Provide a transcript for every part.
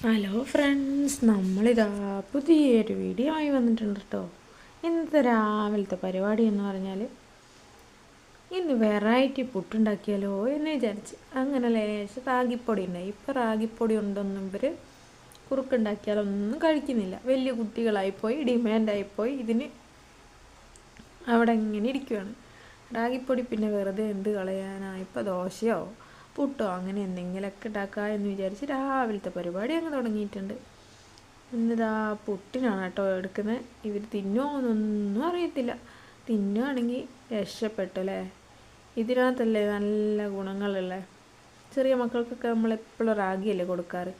Hello friends, നമ്മളിതാ പുതിയൊരു video ആയി വന്നിട്ടുണ്ട് കേട്ടോ. ഇന്നത്തെ രാവിലത്തെ പരിപാടി എന്ന് പറഞ്ഞാൽ ഇന്ന് വെറൈറ്റി പുട്ടുണ്ടാക്കിയാലോ എന്ന് വിചാരിച്ച് അങ്ങനെ ലേശം റാഗിപ്പൊടി ഉണ്ടായി. ഇപ്പോൾ റാഗിപ്പൊടി ഉണ്ടൊന്നും ഇവർ കുറുക്കുണ്ടാക്കിയാലൊന്നും കഴിക്കുന്നില്ല. വലിയ കുട്ടികളായിപ്പോയി, ഡിമാൻഡായിപ്പോയി. ഇതിന് അവിടെ ഇങ്ങനെ ഇരിക്കുകയാണ്. റാഗിപ്പൊടി പിന്നെ വെറുതെ എന്ത് കളയാനാണ്? ഇപ്പോൾ ദോശയോ പുട്ടോ അങ്ങനെ എന്തെങ്കിലുമൊക്കെ ഉണ്ടാക്കുക എന്ന് വിചാരിച്ച് രാവിലത്തെ പരിപാടി അങ്ങ് തുടങ്ങിയിട്ടുണ്ട്. ഇന്നിതാ പുട്ടിനാണ് കേട്ടോ എടുക്കുന്നത്. ഇവർ തിന്നുമോന്നൊന്നും അറിയത്തില്ല. തിന്നുകയാണെങ്കിൽ രക്ഷപ്പെട്ടു അല്ലേ. ഇതിനകത്തല്ലേ നല്ല ഗുണങ്ങളുള്ള. ചെറിയ മക്കൾക്കൊക്കെ നമ്മളെപ്പോഴും റാഗിയല്ലേ കൊടുക്കാറ്.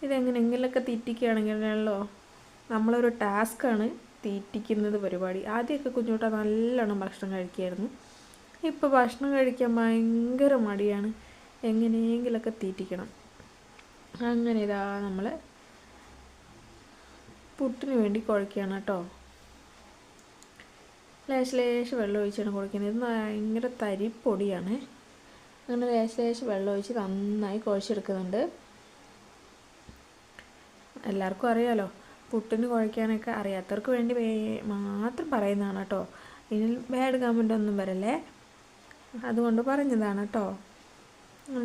ഇതെങ്ങനെയെങ്കിലൊക്കെ തീറ്റിക്കുകയാണെങ്കിലല്ലോ നമ്മളൊരു ടാസ്ക്കാണ് തീറ്റിക്കുന്നത് പരിപാടി. ആദ്യമൊക്കെ കുഞ്ഞുട്ട നല്ലോണം ഭക്ഷണം കഴിക്കുമായിരുന്നു. ഇപ്പോൾ ഭക്ഷണം കഴിക്കാൻ ഭയങ്കര മടിയാണ്. എങ്ങനെയെങ്കിലൊക്കെ തീറ്റിക്കണം. അങ്ങനെ ഇതാ നമ്മൾ പുട്ടിന് വേണ്ടി കുഴയ്ക്കുകയാണ് കേട്ടോ. ലേശം വെള്ളം ഒഴിച്ചാണ് കുഴയ്ക്കുന്നത്. ഇത് ഭയങ്കര തരിപ്പൊടിയാണ്. അങ്ങനെ ലേശം വെള്ളം ഒഴിച്ച് നന്നായി കുഴച്ചെടുക്കുന്നുണ്ട്. എല്ലാവർക്കും അറിയാമല്ലോ, പുട്ടിന് കുഴയ്ക്കാനൊക്കെ അറിയാത്തവർക്ക് വേണ്ടി മാത്രം പറയുന്നതാണ് കേട്ടോ. ഇതിൽ ബാഡ് കമൻ്റ് ഒന്നും വരല്ലേ, അതുകൊണ്ട് പറഞ്ഞതാണ് കേട്ടോ.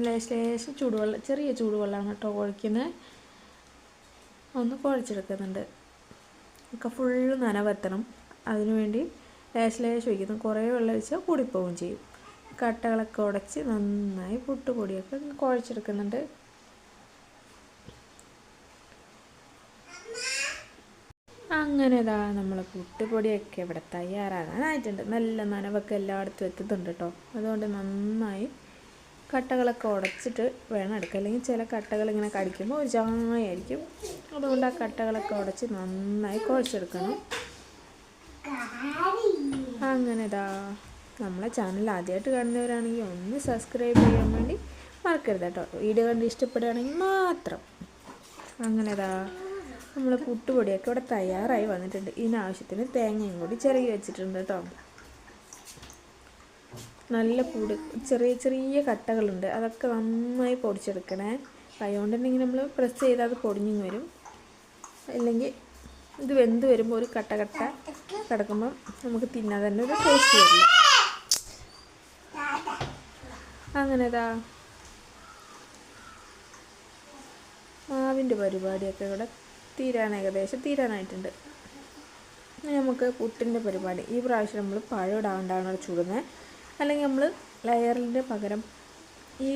ലേശം ചൂടുവെള്ളം, ചെറിയ ചൂടുവെള്ളമാണ് കേട്ടോ കുഴയ്ക്കുന്നത്. ഒന്ന് കുഴച്ചെടുക്കുന്നുണ്ട്. ഒക്കെ ഫുള്ള് നനവെത്തണം. അതിനുവേണ്ടി ലേശം ഒഴിക്കുന്നു. കുറേ വെള്ളം ഒഴിച്ചാൽ കൂടിപ്പോവുകയും ചെയ്യും. കട്ടകളൊക്കെ ഉടച്ച് നന്നായി പുട്ടുപൊടിയൊക്കെ കുഴച്ചെടുക്കുന്നുണ്ട്. അങ്ങനെ ഇതാ നമ്മൾ പുട്ടുപൊടിയൊക്കെ ഇവിടെ തയ്യാറാകാനായിട്ടുണ്ട്. നല്ല നനവൊക്കെ എല്ലായിടത്തും എത്തുന്നുണ്ട് കേട്ടോ. അതുകൊണ്ട് നന്നായി കട്ടകളൊക്കെ ഉടച്ചിട്ട് വേണം എടുക്കുക. അല്ലെങ്കിൽ ചില കട്ടകൾ ഇങ്ങനെ കടിക്കുമ്പോൾ ഒരു ചായയായിരിക്കും. അതുകൊണ്ട് ആ കട്ടകളൊക്കെ ഉടച്ച് നന്നായി കുഴച്ചെടുക്കണം. അങ്ങനെ ഇതാ നമ്മളെ ചാനൽ ആദ്യമായിട്ട് കാണുന്നവരാണെങ്കിൽ ഒന്ന് സബ്സ്ക്രൈബ് ചെയ്യാൻ വേണ്ടി മറക്കരുത് കേട്ടോ. വീഡിയോ കണ്ട് ഇഷ്ടപ്പെടുകയാണെങ്കിൽ മാത്രം. അങ്ങനെ ഇതാ നമ്മൾ പുട്ടുപൊടിയൊക്കെ ഇവിടെ തയ്യാറായി വന്നിട്ടുണ്ട്. ഇതിനാവശ്യത്തിന് തേങ്ങയും കൂടി ചിരകി വെച്ചിട്ടുണ്ട് കേട്ടോ. നല്ല ചെറിയ കട്ടകളുണ്ട്. അതൊക്കെ നന്നായി പൊടിച്ചെടുക്കണേ. കൈകൊണ്ടുണ്ടെങ്കിൽ നമ്മൾ പ്രസ് ചെയ്താൽ അത് പൊടിഞ്ഞു വരും. അല്ലെങ്കിൽ ഇത് വെന്ത് വരുമ്പോൾ ഒരു കട്ട കിടക്കുമ്പം നമുക്ക് തിന്നാൻ തന്നെ ഒരു ടേസ്റ്റ് വരില്ല. അങ്ങനെ ഇതാ മാവിൻ്റെ പരിപാടിയൊക്കെ ഇവിടെ ഏകദേശം തീരാനായിട്ടുണ്ട്. നമുക്ക് പുട്ടിൻ്റെ പരിപാടി. ഈ പ്രാവശ്യം നമ്മൾ പഴം ഇടാണ്ടാണ് ചുടുന്നത്. അല്ലെങ്കിൽ നമ്മൾ ലെയറിൻ്റെ പകരം ഈ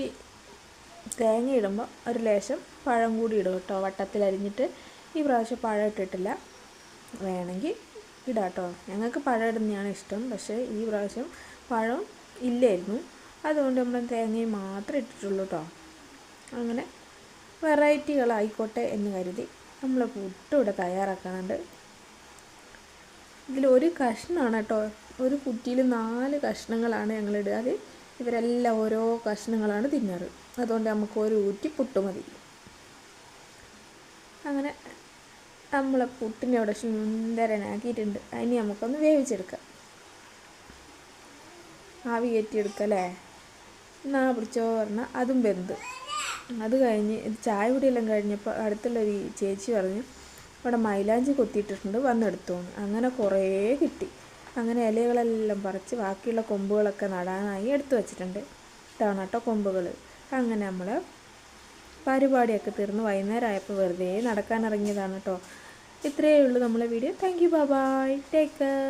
തേങ്ങ ഇടുമ്പോൾ ഒരു ലേശം പഴം കൂടി ഇടും കേട്ടോ. വട്ടത്തിലരിഞ്ഞിട്ട്. ഈ പ്രാവശ്യം പഴം ഇട്ടിട്ടില്ല. വേണമെങ്കിൽ ഇടാം കേട്ടോ. ഞങ്ങൾക്ക് പഴം ഇടുന്നതാണ് ഇഷ്ടം. പക്ഷേ ഈ പ്രാവശ്യം പഴം ഇല്ലായിരുന്നു. അതുകൊണ്ട് നമ്മൾ തേങ്ങയും മാത്രമേ ഇട്ടിട്ടുള്ളൂ കേട്ടോ. അങ്ങനെ വെറൈറ്റികളായിക്കോട്ടെ എന്ന് കരുതി നമ്മൾ പുട്ടും ഇവിടെ തയ്യാറാക്കുന്നുണ്ട്. ഇതിലൊരു കഷ്ണമാണ് കേട്ടോ. ഒരു കുറ്റിയിൽ 4 കഷ്ണങ്ങളാണ് ഞങ്ങളിടുക. ഇവരെല്ലാം ഓരോ കഷ്ണങ്ങളാണ് തിന്നാറ്. അതുകൊണ്ട് നമുക്ക് ഒരു ഊറ്റി പുട്ട് മതി. അങ്ങനെ നമ്മളെ പുട്ടിനെ അവിടെ സുന്ദരനാക്കിയിട്ടുണ്ട്. അതിന് നമുക്കൊന്ന് വേവിച്ചെടുക്കാം. ആവി കയറ്റിയെടുക്കാം അല്ലേ. എന്നാ പിടിച്ചോ പറഞ്ഞാൽ അതും വെന്ത്. അത് കഴിഞ്ഞ് ചായ കുടിയെല്ലാം കഴിഞ്ഞപ്പോൾ അടുത്തുള്ളൊരു ചേച്ചി പറഞ്ഞു അവിടെ മൈലാഞ്ചി കൊത്തിയിട്ടിട്ടുണ്ട്, വന്നെടുത്തോന്ന്. അങ്ങനെ കുറേ കിട്ടി. അങ്ങനെ ഇലകളെല്ലാം പറിച്ച് ബാക്കിയുള്ള കൊമ്പുകളൊക്കെ നടാനായി എടുത്തു വച്ചിട്ടുണ്ട്. ഇതാണ് കേട്ടോ കൊമ്പുകൾ. അങ്ങനെ നമ്മൾ പരിപാടിയൊക്കെ തീർന്ന് വൈകുന്നേരം ആയപ്പോൾ വെറുതെ നടക്കാനിറങ്ങിയതാണ് കേട്ടോ. ഇത്രയേ ഉള്ളൂ നമ്മളെ video. Thank you, bye bye, take care.